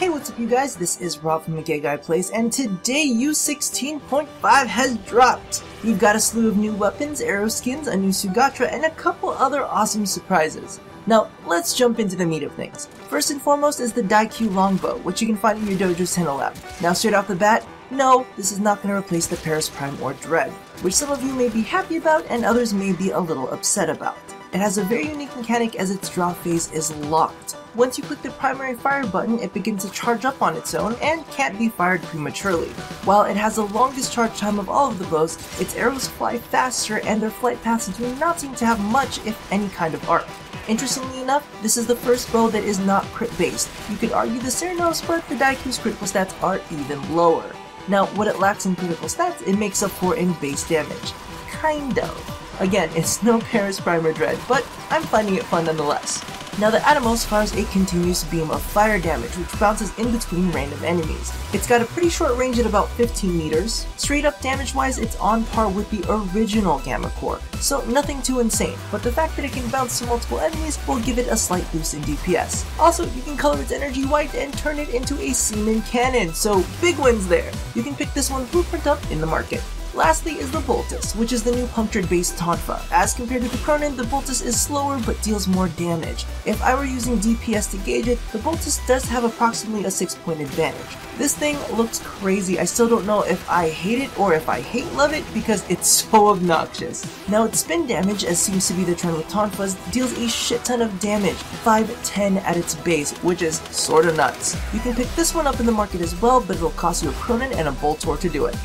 Hey, what's up you guys, this is Rob from the Gay Guy Plays, and today U16.5 has dropped! We've got a slew of new weapons, arrow skins, a new Sugatra, and a couple other awesome surprises. Now, let's jump into the meat of things. First and foremost is the Daikyu longbow, which you can find in your dojo's Tenno lab. Now straight off the bat, no, this is not going to replace the Paris Prime or Dread, which some of you may be happy about and others may be a little upset about. It has a very unique mechanic as its draw phase is locked. Once you click the primary fire button, it begins to charge up on its own and can't be fired prematurely. While it has the longest charge time of all of the bows, its arrows fly faster and their flight paths do not seem to have much, if any, kind of arc. Interestingly enough, this is the first bow that is not crit based. You could argue the Ceranos, but the Daikyu's critical stats are even lower. Now, what it lacks in critical stats, it makes up for in base damage. Kind of. Again, it's no Paris Prime or Dread, but I'm finding it fun nonetheless. Now the Atomos fires a continuous beam of fire damage, which bounces in between random enemies. It's got a pretty short range at about 15 meters. Straight up damage wise, it's on par with the original Gamma Core, so nothing too insane, but the fact that it can bounce to multiple enemies will give it a slight boost in DPS. Also, you can color its energy white and turn it into a Seaman cannon, so big wins there. You can pick this one blueprint up in the market. Lastly is the Boltace, which is the new punctured-based Tonfa. As compared to the Cronin, the Boltace is slower but deals more damage. If I were using DPS to gauge it, the Boltace does have approximately a 6-point advantage. This thing looks crazy. I still don't know if I hate it or if I hate-love it because it's so obnoxious. Now its spin damage, as seems to be the trend with Tonfas, deals a shit ton of damage, 5-10 at its base, which is sorta nuts. You can pick this one up in the market as well, but it'll cost you a Cronin and a Boltor to do it.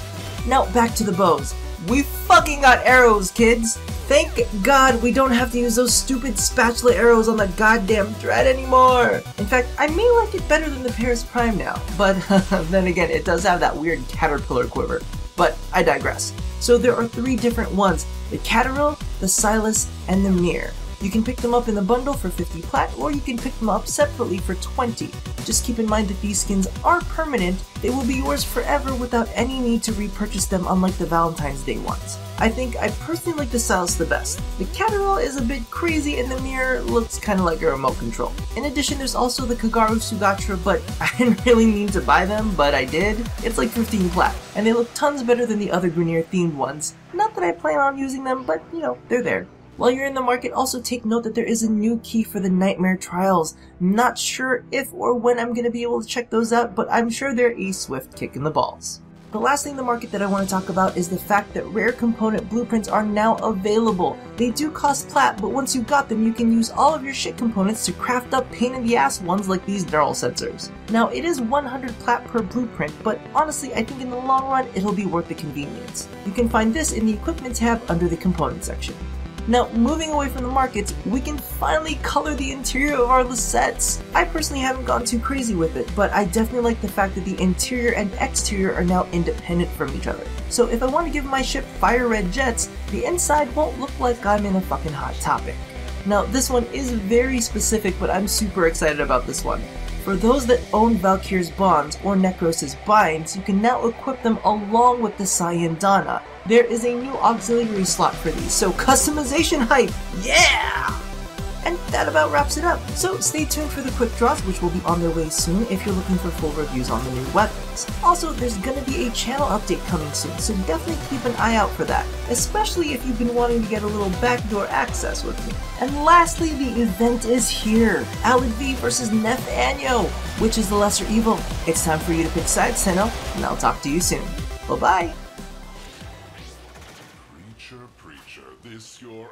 Now back to the bows. We fucking got arrows, kids! Thank God we don't have to use those stupid spatula arrows on the goddamn Dread anymore! In fact, I may like it better than the Paris Prime now, but then again, it does have that weird caterpillar quiver. But I digress. So there are 3 different ones: the Cateril, the Silas, and the Mir. You can pick them up in the bundle for 50 plat, or you can pick them up separately for 20. Just keep in mind that these skins are permanent. They will be yours forever without any need to repurchase them, unlike the Valentine's Day ones. I think I personally like the Silas the best. The Cateril is a bit crazy and the Mir looks kinda like a remote control. In addition, there's also the Kagaru Sugatra, but I didn't really mean to buy them, but I did. It's like 15 plat, and they look tons better than the other Grineer themed ones. Not that I plan on using them, but you know, they're there. While you're in the market, also take note that there is a new key for the Nightmare Trials. Not sure if or when I'm going to be able to check those out, but I'm sure they're a swift kick in the balls. The last thing in the market that I want to talk about is the fact that rare component blueprints are now available. They do cost plat, but once you got them, you can use all of your shit components to craft up pain-in-the-ass ones like these neural sensors. Now, it is 100 plat per blueprint, but honestly, I think in the long run, it'll be worth the convenience. You can find this in the equipment tab under the component section. Now, moving away from the markets, we can finally color the interior of our Lisettes. I personally haven't gone too crazy with it, but I definitely like the fact that the interior and exterior are now independent from each other. So if I want to give my ship fire red jets, the inside won't look like I'm in a fucking Hot Topic. Now, this one is very specific, but I'm super excited about this one. For those that own Valkyr's Bonds or Necros' Binds, you can now equip them along with the Sayandana. There is a new auxiliary slot for these, so customization hype, yeah! And that about wraps it up. So stay tuned for the quick draws, which will be on their way soon if you're looking for full reviews on the new weapons. Also, there's gonna be a channel update coming soon, so definitely keep an eye out for that, especially if you've been wanting to get a little backdoor access with me. And lastly, the event is here. Alid V versus Nef Anyo. Which is the lesser evil? It's time for you to pick sides, Tenno, and I'll talk to you soon. Bye-bye. Preacher, this your